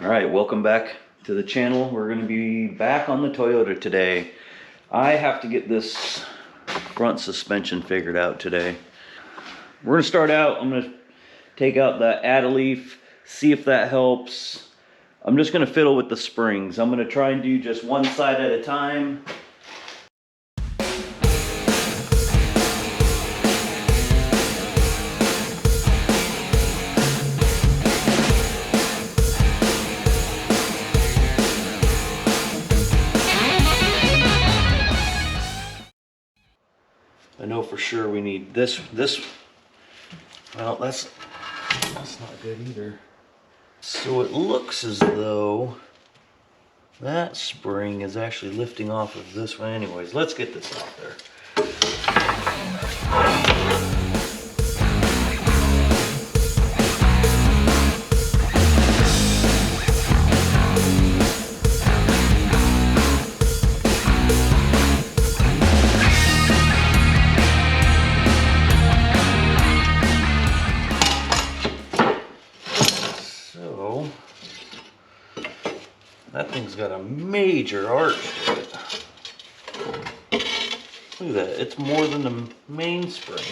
Alright, welcome back to the channel. We're going to be back on the Toyota today. I have to get this front suspension figured out today. We're going to start out, I'm going to take out the add-a-leaf, see if that helps. I'm just going to fiddle with the springs. I'm going to try and do just one side at a time. I know for sure we need this, well, that's not good either. So it looks as though that spring is actually lifting off of this one. Anyways, let's get this out there. That thing's got a major arch to it. Look at that, it's more than the mainspring.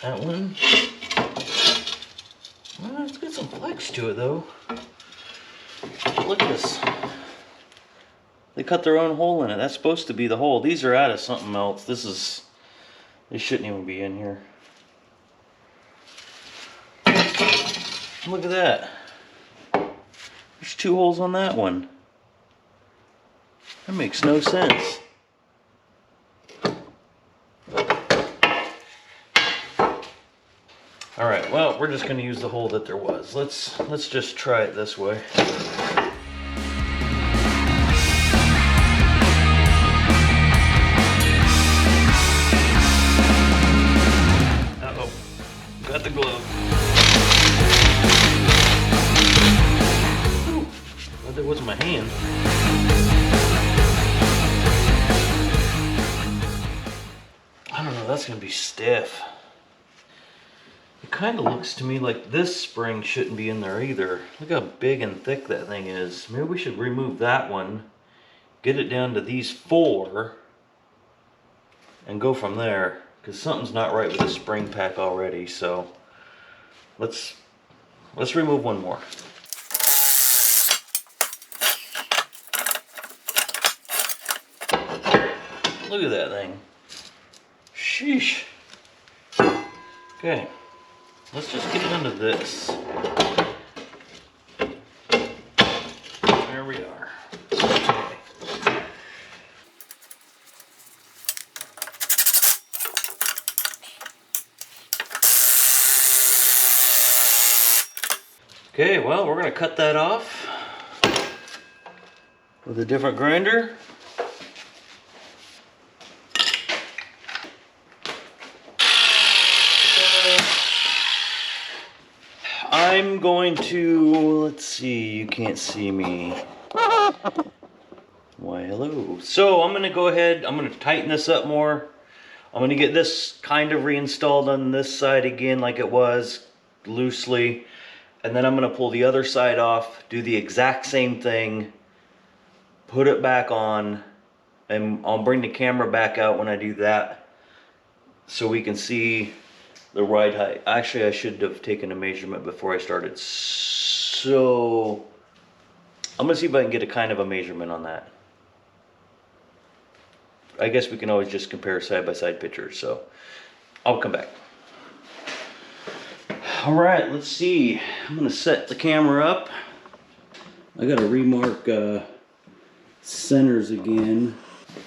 That one, well, it's got some flex to it though. Look at this. They cut their own hole in it. That's supposed to be the hole. These are out of something else. They shouldn't even be in here. Look at that. There's two holes on that one. That makes no sense. Alright, well, we're just going to use the hole that there was. Let's just try it this way. Uh-oh. Got the glove. That wasn't my hand. I don't know, that's gonna be stiff. It kind of looks to me like this spring shouldn't be in there either. Look how big and thick that thing is. Maybe we should remove that one, get it down to these four, and go from there, because something's not right with the spring pack already. So let's remove one more. Look at that thing. Sheesh. Okay, let's just get it under this. There we are. Okay, well, we're gonna cut that off with a different grinder. I'm going to, let's see, you can't see me. Why, hello. So I'm going to go ahead, I'm going to tighten this up more. I'm going to get this kind of reinstalled on this side again like it was, loosely. And then I'm going to pull the other side off, do the exact same thing, put it back on, and I'll bring the camera back out when I do that so we can see the ride height. Actually, I should have taken a measurement before I started. So I'm gonna see if I can get a kind of a measurement on that. I guess we can always just compare side-by-side pictures, so I'll come back. All right, let's see. I'm gonna set the camera up. I gotta remark centers again.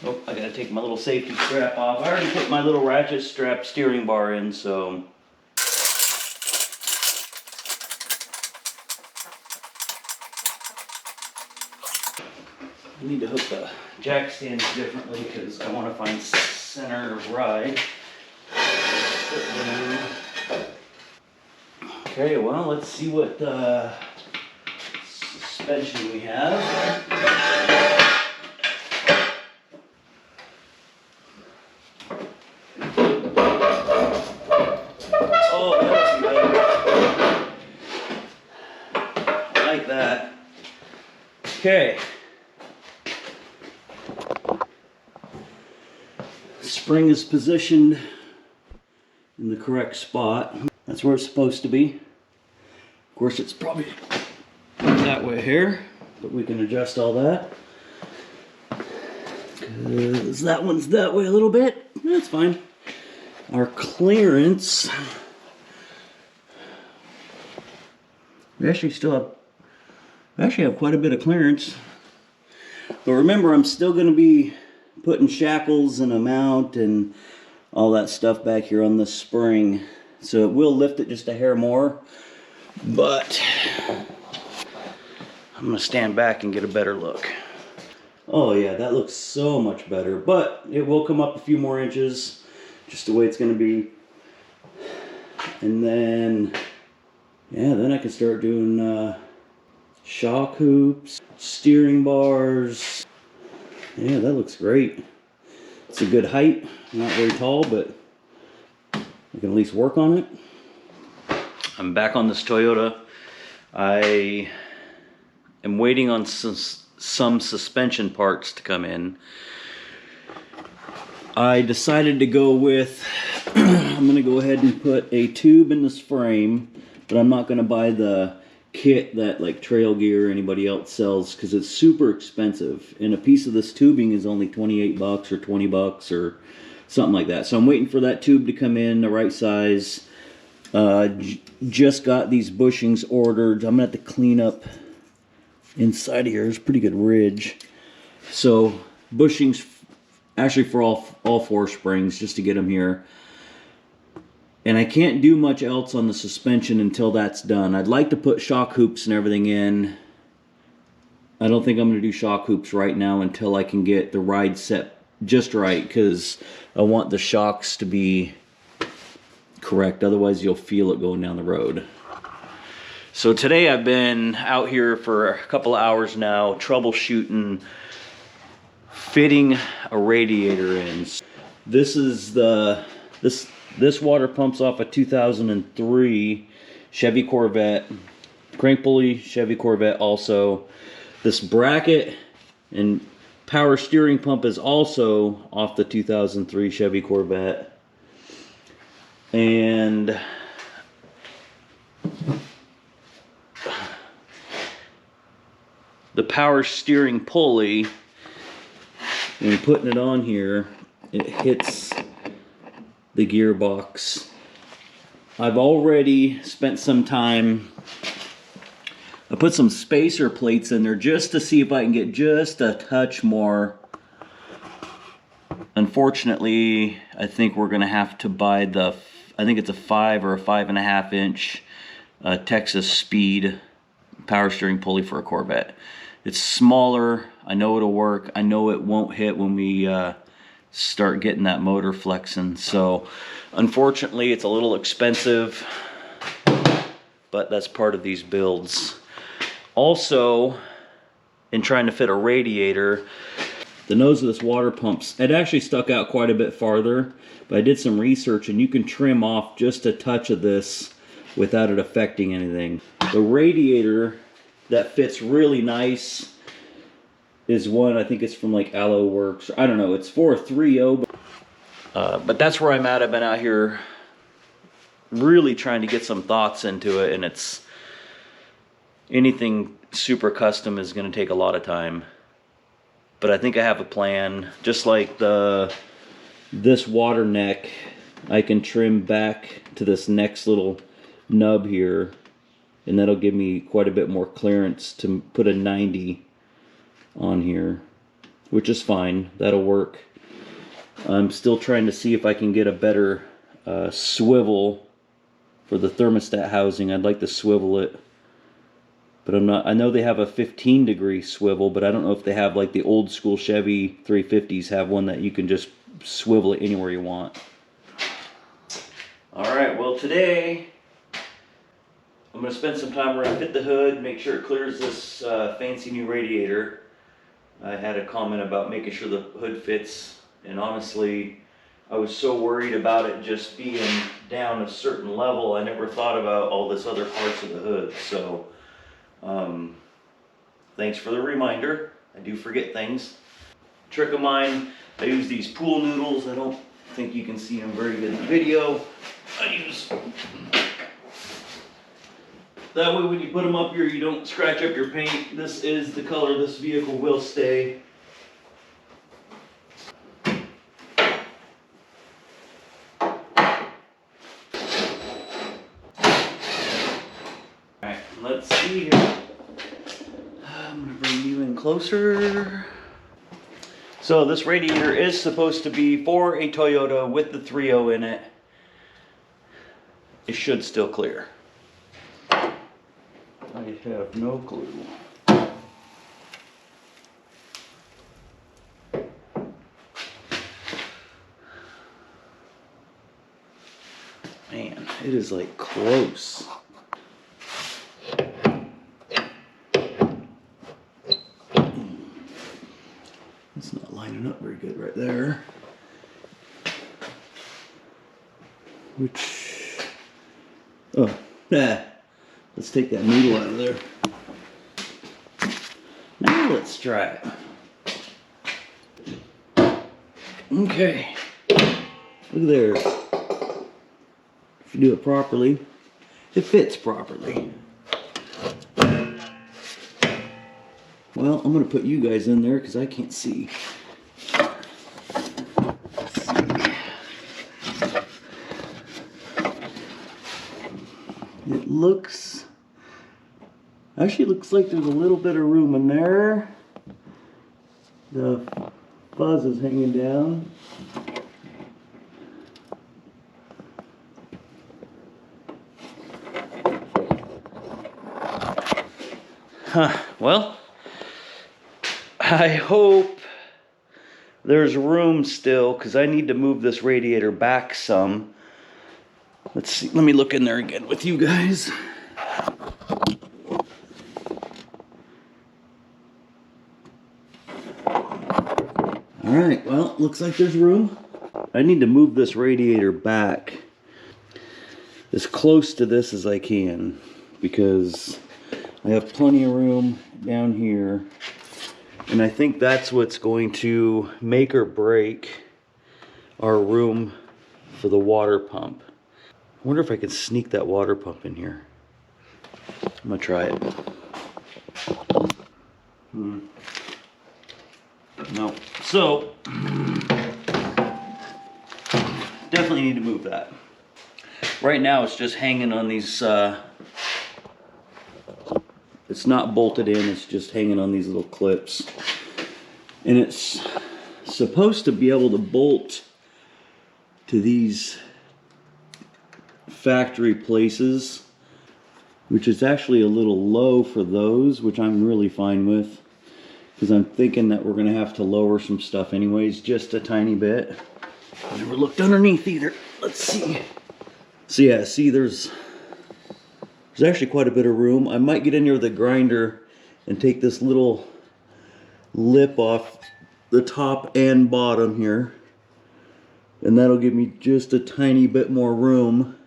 Oh, I gotta take my little safety strap off. I already put my little ratchet strap steering bar in, so. I need to hook the jack stands differently because I want to find center of ride. Okay, well, let's see what suspension we have. Oh, that's better. I like that. Okay. Spring is positioned in the correct spot. That's where it's supposed to be. Of course, it's probably that way here, but we can adjust all that. Because that one's that way a little bit. That's fine. Our clearance. We actually have quite a bit of clearance. But remember, I'm still going to be putting shackles and a mount and all that stuff back here on the spring. So it will lift it just a hair more. But I'm going to stand back and get a better look. Oh yeah, that looks so much better. But it will come up a few more inches, just the way it's going to be. And then, yeah, then I can start doing shock hoops, steering bars. Yeah, that looks great. It's a good height. Not very tall, but I can at least work on it. I'm back on this Toyota. I am waiting on some suspension parts to come in. I decided to go with, I'm going to go ahead and put a tube in this frame, but I'm not going to buy the kit that like Trail Gear or anybody else sells because it's super expensive. And a piece of this tubing is only 28 bucks or 20 bucks or something like that. So I'm waiting for that tube to come in the right size. Just got these bushings ordered. I'm going to have to clean up inside of here. There's a pretty good ridge. So bushings actually for all four springs just to get them here. And I can't do much else on the suspension until that's done. I'd like to put shock hoops and everything in. I don't think I'm going to do shock hoops right now until I can get the ride set just right, because I want the shocks to be correct. Otherwise you'll feel it going down the road. So today I've been out here for a couple of hours now troubleshooting fitting a radiator in. This is this water pumps off a 2003 Chevy Corvette, crank pulley Chevy Corvette also. This bracket and power steering pump is also off the 2003 Chevy Corvette. And the power steering pulley, when putting it on here, it hits the gearbox. I've already spent some time. I put some spacer plates in there just to see if I can get just a touch more. Unfortunately, I think we're gonna have to buy I think it's a 5 or a 5.5 inch Texas Speed power steering pulley for a Corvette. It's smaller. I know it'll work. I know it won't hit when we start getting that motor flexing. So unfortunately it's a little expensive, but that's part of these builds. Also, in trying to fit a radiator, the nose of this water pumps, it actually stuck out quite a bit farther, but I did some research and you can trim off just a touch of this without it affecting anything. The radiator that fits really nice is one, I think it's from like Aloe Works. I don't know, it's for a 3.0. But that's where I'm at. I've been out here really trying to get some thoughts into it, and it's anything super custom is going to take a lot of time. But I think I have a plan. Just like this water neck, I can trim back to this next little nub here, and that'll give me quite a bit more clearance to put a 90 on here, which is fine. That'll work. I'm still trying to see if I can get a better swivel for the thermostat housing. I'd like to swivel it, but I'm not. I know they have a 15-degree swivel, but I don't know if they have like the old school Chevy 350s have one that you can just swivel it anywhere you want. All right, well today I'm going to spend some time where I fit the hood, make sure it clears this fancy new radiator. I had a comment about making sure the hood fits, and honestly, I was so worried about it just being down a certain level, I never thought about all this other parts of the hood. So Thanks for the reminder. I do forget things. Trick of mine, I use these pool noodles. I don't think you can see them very good in the video. That way when you put them up here, you don't scratch up your paint. This is the color this vehicle will stay. Alright, let's see here. I'm gonna bring you in closer. So this radiator is supposed to be for a Toyota with the 3.0 in it. It should still clear. I have no clue. Man, it is like close. It's not lining up very good right there. Let's take that noodle out of there. Now let's try it. Okay. Look there. If you do it properly, it fits properly. Well, I'm going to put you guys in there because I can't see. It actually looks like there's a little bit of room in there. The fuzz is hanging down. Well, I hope there's room still because I need to move this radiator back some. Let's see, let me look in there again with you guys. Alright, well, looks like there's room. I need to move this radiator back as close to this as I can because I have plenty of room down here. And I think that's what's going to make or break our room for the water pump. I wonder if I can sneak that water pump in here. I'm gonna try it. No. So, definitely need to move that. Right now it's just hanging on these, it's not bolted in, it's just hanging on these little clips. And it's supposed to be able to bolt to these factory places, which is actually a little low for those, which I'm really fine with because I'm thinking that we're gonna have to lower some stuff anyways, just a tiny bit. I never looked underneath either. Let's see. So yeah, see there's actually quite a bit of room. I might get in here with a grinder and take this little lip off the top and bottom here, and that'll give me just a tiny bit more room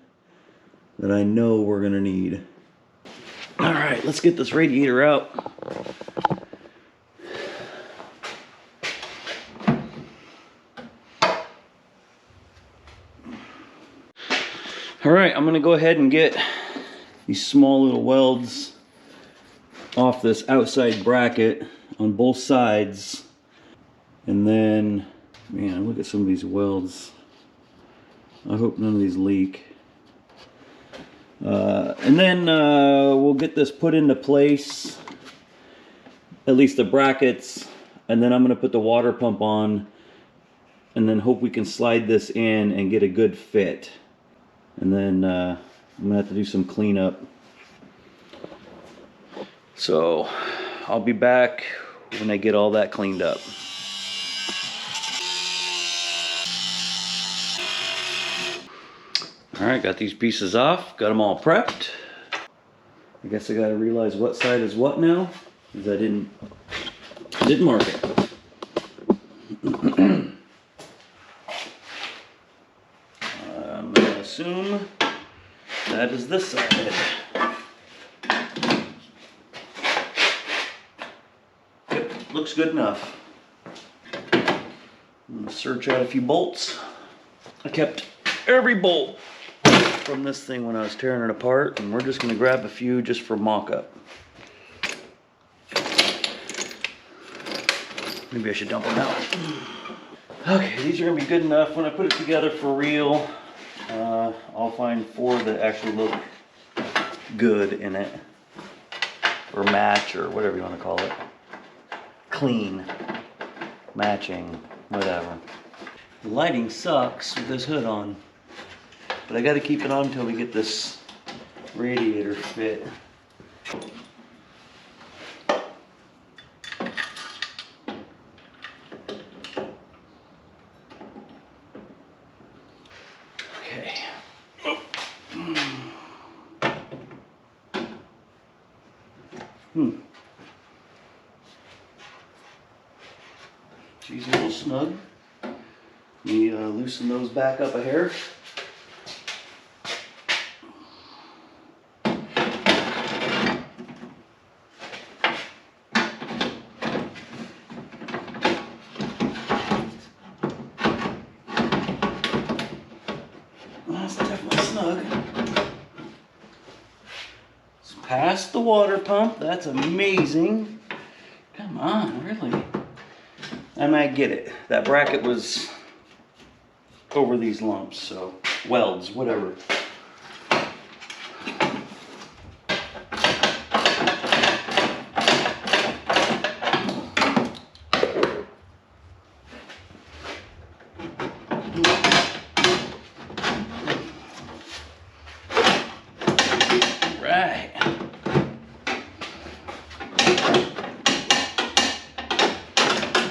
that I know we're gonna need. All right, let's get this radiator out. All right, I'm gonna go ahead and get these small little welds off this outside bracket on both sides. And then, man, look at some of these welds. I hope none of these leak. And then we'll get this put into place, at least the brackets, and then I'm gonna put the water pump on and then hope we can slide this in and get a good fit. And then I'm gonna have to do some cleanup. So I'll be back when I get all that cleaned up. All right, got these pieces off, got them all prepped. I guess I gotta realize what side is what now, because I didn't mark it. I'm gonna assume that is this side. looks good enough. I'm gonna search out a few bolts. I kept every bolt from this thing when I was tearing it apart, and we're just gonna grab a few just for mock-up. Maybe I should dump them out. Okay, these are gonna be good enough. When I put it together for real, I'll find 4 that actually look good in it, or match, or whatever you want to call it. Clean, matching, whatever. The lighting sucks with this hood on, but I got to keep it on until we get this radiator fit. Okay. She's a little snug. Let me loosen those back up a hair. That's definitely snug. It's past the water pump. That's amazing. Come on, really? I might get it. That bracket was over these lumps, so welds, whatever. Right.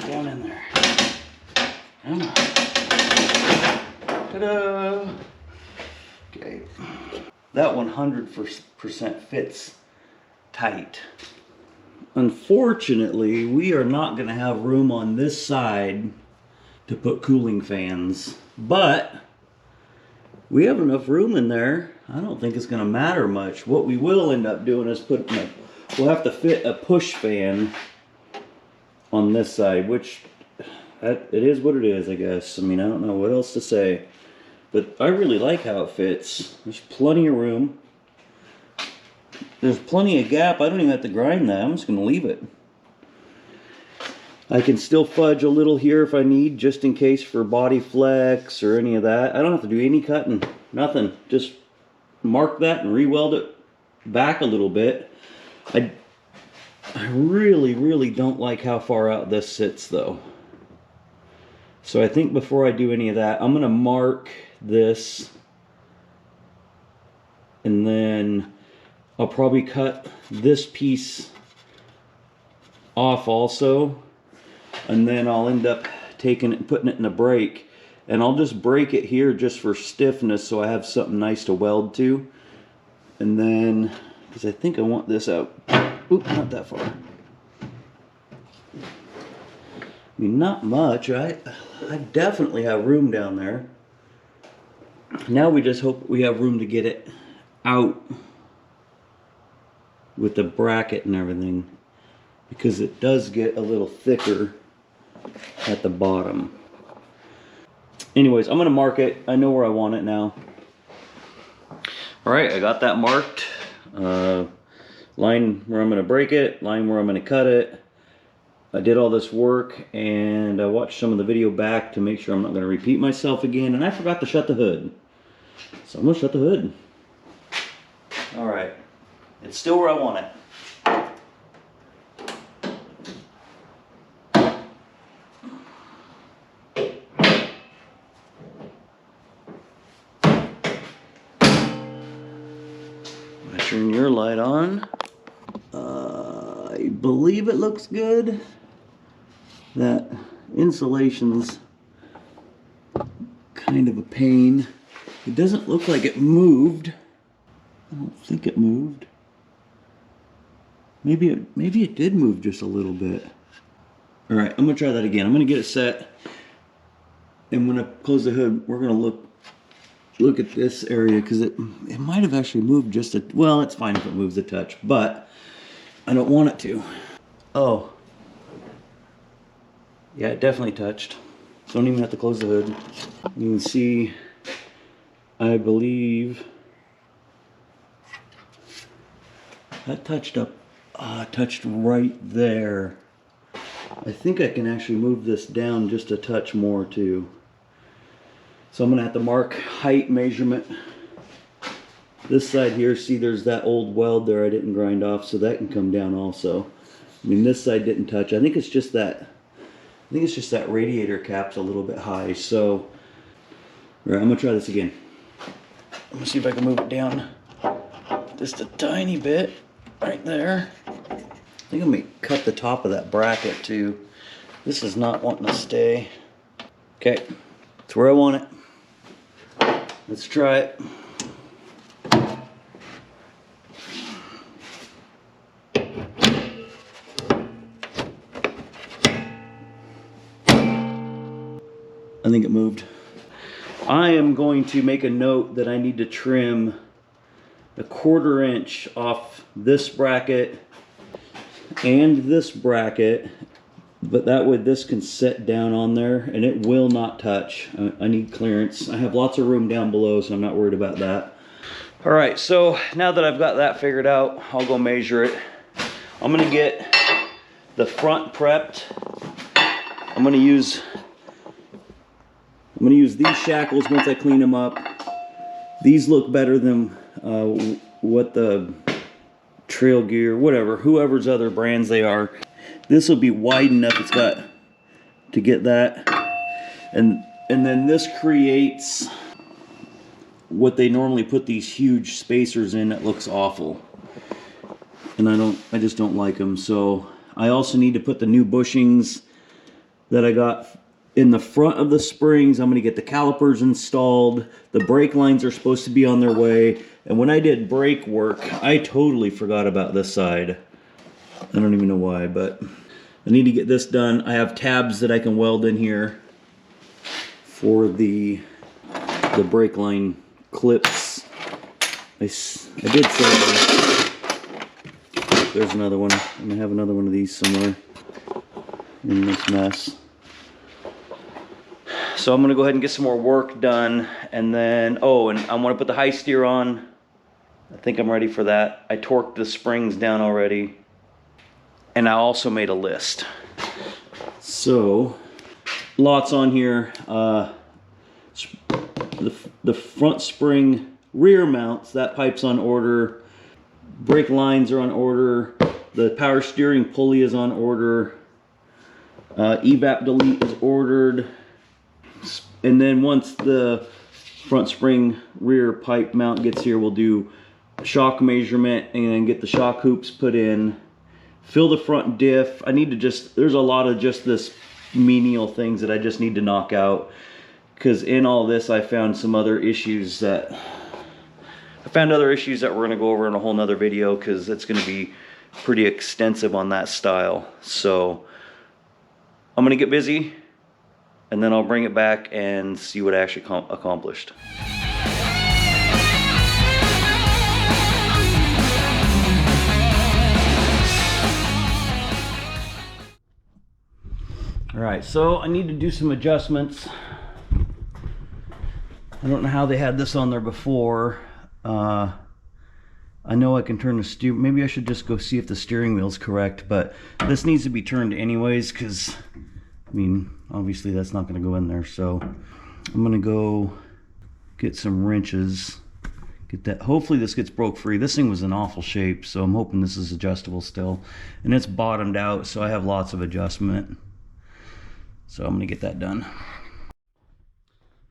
Down in there. Come on. Ta-da! Okay. That 100% fits tight. Unfortunately, we are not going to have room on this side to put cooling fans, but we have enough room in there. I don't think it's going to matter much. What we will end up doing is we'll have to fit a push fan on this side, which it is what it is, I guess. I mean, I don't know what else to say, but I really like how it fits. There's plenty of room. There's plenty of gap. I don't even have to grind that. I'm just going to leave it. I can still fudge a little here if I need, just in case for body flex or any of that. I don't have to do any cutting, nothing. Just mark that and re-weld it back a little bit. I really don't like how far out this sits though. So I think before I do any of that, I'm going to mark this, and then I'll probably cut this piece off also, and then I'll end up taking it and putting it in a brake, and I'll just break it here just for stiffness so I have something nice to weld to. And then, because I think I want this out, oop, not that far. I mean, not much. I definitely have room down there. Now we just hope we have room to get it out with the bracket and everything, because it does get a little thicker at the bottom. Anyways, I'm going to mark it. I know where I want it now. Alright, I got that marked. Line where I'm going to break it, line where I'm going to cut it. I did all this work, and I watched some of the video back to make sure I'm not going to repeat myself again, and I forgot to shut the hood. So I'm going to shut the hood. Alright, it's still where I want it. Turn your light on. I believe it looks good. That insulation's kind of a pain. It doesn't look like it moved. I don't think it moved. Maybe it did move just a little bit. All right, I'm gonna try that again. I'm gonna get it set, and when I close the hood, we're gonna look at this area, because it might have actually moved just a, well, it's fine if it moves a touch, but I don't want it to. Oh, Yeah, it definitely touched. Don't even have to close the hood. You can see, I believe that touched right there. I think I can actually move this down just a touch more too. So I'm gonna have to mark height measurement. This side here, see there's that old weld there I didn't grind off, so that can come down also. I mean, this side didn't touch. I think it's just that radiator cap's a little bit high. So, all right, I'm gonna try this again. I'm gonna see if I can move it down just a tiny bit right there. I think I'm gonna cut the top of that bracket too. This is not wanting to stay. Okay, it's where I want it. Let's try it. I think it moved. I am going to make a note that I need to trim a 1/4 inch off this bracket and this bracket, but that way this can sit down on there and it will not touch. I need clearance. I have lots of room down below, so I'm not worried about that. All right, so now that I've got that figured out, I'll go measure it. I'm gonna get the front prepped. I'm gonna use these shackles once I clean them up. These look better than what the Trail Gear, whatever, whoever's other brands they are. This will be wide enough, it's got to get that. And then this creates what they normally put these huge spacers in that looks awful. And I just don't like them. So I also need to put the new bushings that I got in the front of the springs. I'm going to get the calipers installed. The brake lines are supposed to be on their way. And when I did brake work, I totally forgot about this side. I don't even know why, but I need to get this done. I have tabs that I can weld in here for the brake line clips. I did say there's another one. I'm going to have another one of these somewhere in this mess. So I'm gonna go ahead and get some more work done, and then, oh, and I wanna put the high steer on. I think I'm ready for that. I torqued the springs down already. And I also made a list. So, lots on here. The front spring rear mounts, that pipe's on order. Brake lines are on order. The power steering pulley is on order. Evap delete is ordered. And then once the front spring rear pipe mount gets here, we'll do shock measurement and then get the shock hoops put in. Fill the front diff. I need to there's a lot of just this menial things that I just need to knock out. Because in all this, I found some other issues that we're going to go over in a whole nother video, because it's going to be pretty extensive on that style. So I'm going to get busy, and then I'll bring it back and see what I actually accomplished. Alright, so I need to do some adjustments. I don't know how they had this on there before. I know I can turn the steer. Maybe I should just go see if the steering wheel's correct, but this needs to be turned anyways, because I mean, obviously that's not going to go in there. So I'm going to go get some wrenches, get that. Hopefully this gets broke free. This thing was in awful shape, so I'm hoping this is adjustable still. And it's bottomed out, so I have lots of adjustment. So I'm going to get that done.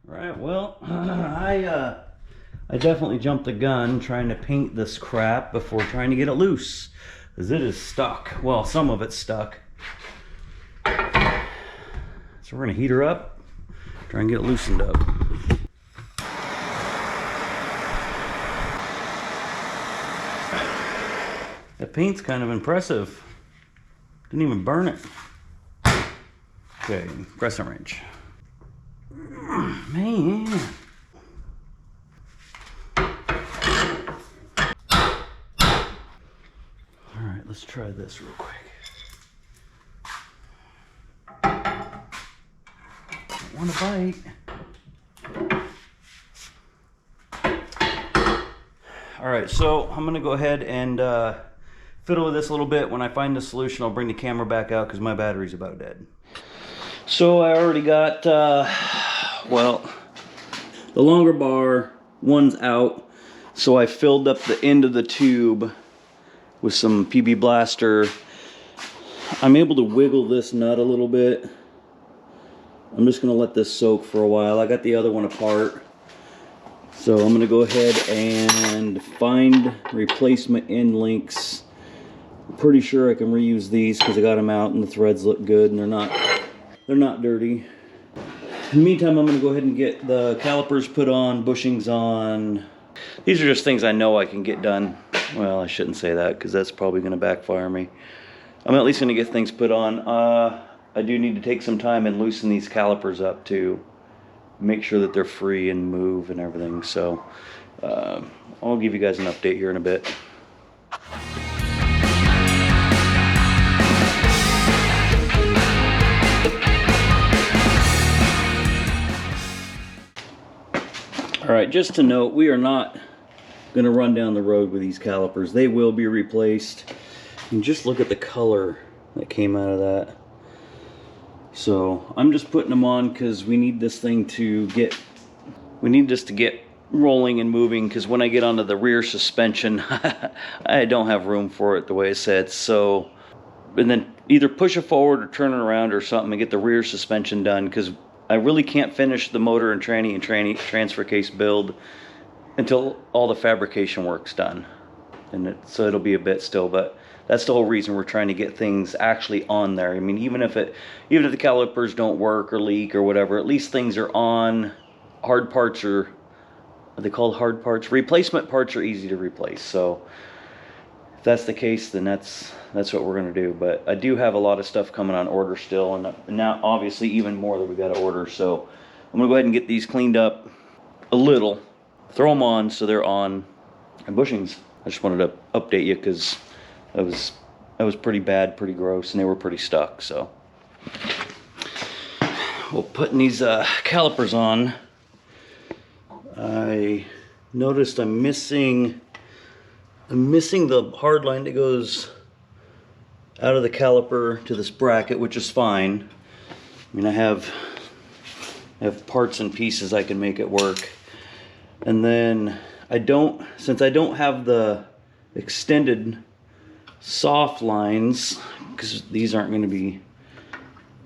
All right, well, I definitely jumped the gun trying to paint this crap before trying to get it loose, because it is stuck. Well, some of it's stuck. So we're gonna heat her up, try and get it loosened up. That paint's kind of impressive. Didn't even burn it. Okay, crescent wrench. Man. Alright, let's try this real quick. want to bite. All right, so I'm gonna go ahead and fiddle with this a little bit. When I find the solution, I'll bring the camera back out because my battery's about dead. So I already got, well, the longer bar, one's out. So I filled up the end of the tube with some PB Blaster. I'm able to wiggle this nut a little bit. I'm just gonna let this soak for a while. I got the other one apart. So I'm gonna go ahead and find replacement end links. I'm pretty sure I can reuse these because I got them out and the threads look good and they're not dirty. In the meantime, I'm gonna go ahead and get the calipers put on, bushings on. These are just things I know I can get done. Well, I shouldn't say that because that's probably gonna backfire me. I'm at least gonna get things put on. I do need to take some time and loosen these calipers up too. Make sure that they're free and move and everything. So I'll give you guys an update here in a bit. All right, just to note, we are not going to run down the road with these calipers. They will be replaced. And just look at the color that came out of that. So I'm just putting them on because we need this thing to get, rolling and moving, because when I get onto the rear suspension, I don't have room for it the way it sits. So, and then either push it forward or turn it around or something and get the rear suspension done, because I really can't finish the motor and transfer case build until all the fabrication work's done. And so it'll be a bit still, but that's the whole reason we're trying to get things actually on there. I mean, even if the calipers don't work or leak or whatever, at least things are on. Hard parts are they called hard parts? Replacement parts are easy to replace. So if that's the case, then that's what we're gonna do. But I do have a lot of stuff coming on order still, and now obviously even more that we got to order. So I'm gonna go ahead and get these cleaned up a little, throw them on so they're on. And bushings, I just wanted to update you because that was pretty bad, pretty gross, and they were pretty stuck. So well, putting these calipers on, I noticed I'm missing the hard line that goes out of the caliper to this bracket, which is fine. I mean, I have parts and pieces I can make it work. And then since I don't have the extended soft lines, because these aren't going to be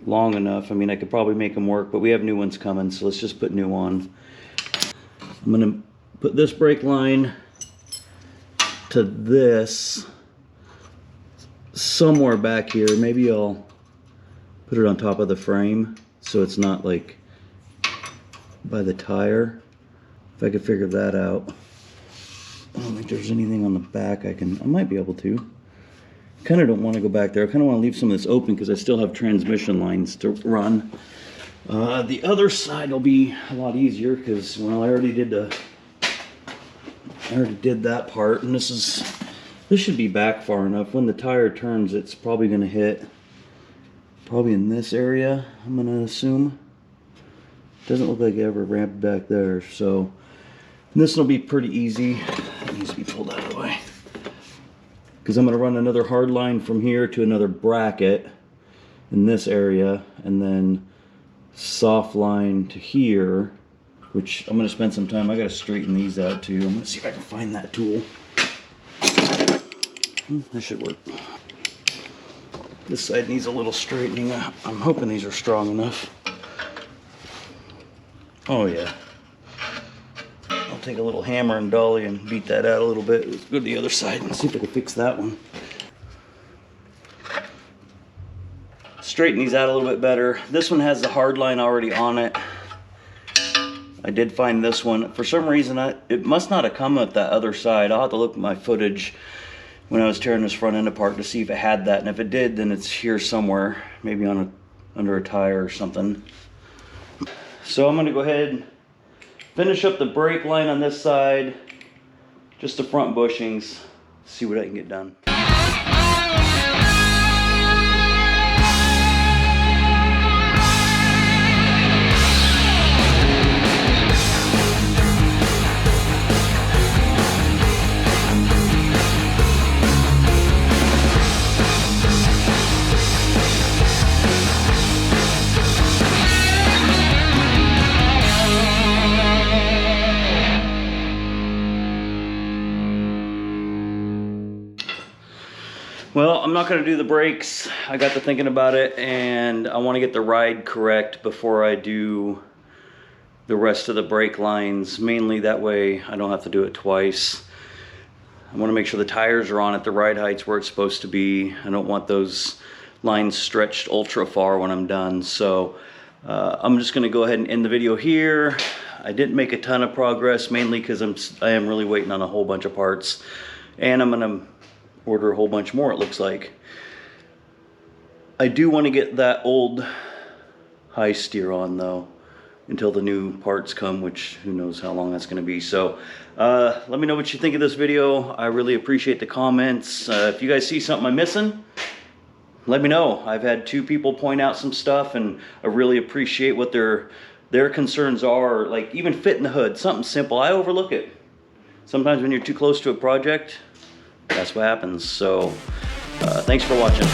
long enough. I mean, I could probably make them work, but we have new ones coming, so let's just put new on. I'm going to put this brake line to this somewhere back here. Maybe I'll put it on top of the frame so it's not like by the tire. If I could figure that out. I don't think there's anything on the back I might be able to. Kind of don't want to go back there. I kind of want to leave some of this open because I still have transmission lines to run. The other side will be a lot easier because, well, I already did that part, and this should be back far enough. When the tire turns, it's probably going to hit probably in this area, I'm going to assume. Doesn't look like it ever ramped back there, so this will be pretty easy. It needs to be pulled out of the way. Because I'm going to run another hard line from here to another bracket in this area, and then soft line to here, which I'm going to spend some time. I got to straighten these out too. I'm going to see if I can find that tool. That should work. This side needs a little straightening up. I'm hoping these are strong enough. Oh yeah. I'll take a little hammer and dolly and beat that out a little bit. Let's go to the other side and see if I can fix that one. Straighten these out a little bit better. This one has the hard line already on it. I did find this one. For some reason, it must not have come with that other side. I'll have to look at my footage when I was tearing this front end apart to see if it had that. And if it did, then it's here somewhere, maybe under a tire or something. So I'm going to go ahead and finish up the brake line on this side, just the front bushings, see what I can get done. Well, I'm not gonna do the brakes. I got to thinking about it, and I wanna get the ride correct before I do the rest of the brake lines. Mainly that way I don't have to do it twice. I wanna make sure the tires are on at the ride heights where it's supposed to be. I don't want those lines stretched ultra far when I'm done. So I'm just gonna go ahead and end the video here. I didn't make a ton of progress, mainly because I am really waiting on a whole bunch of parts, and I'm gonna order a whole bunch more, it looks like. I do want to get that old high steer on though, until the new parts come, which who knows how long that's going to be. So let me know what you think of this video. I really appreciate the comments. If you guys see something I'm missing, let me know. I've had 2 people point out some stuff, and I really appreciate what their concerns are. Like even fitting the hood, something simple. I overlook it. Sometimes when you're too close to a project, that's what happens. So thanks for watching.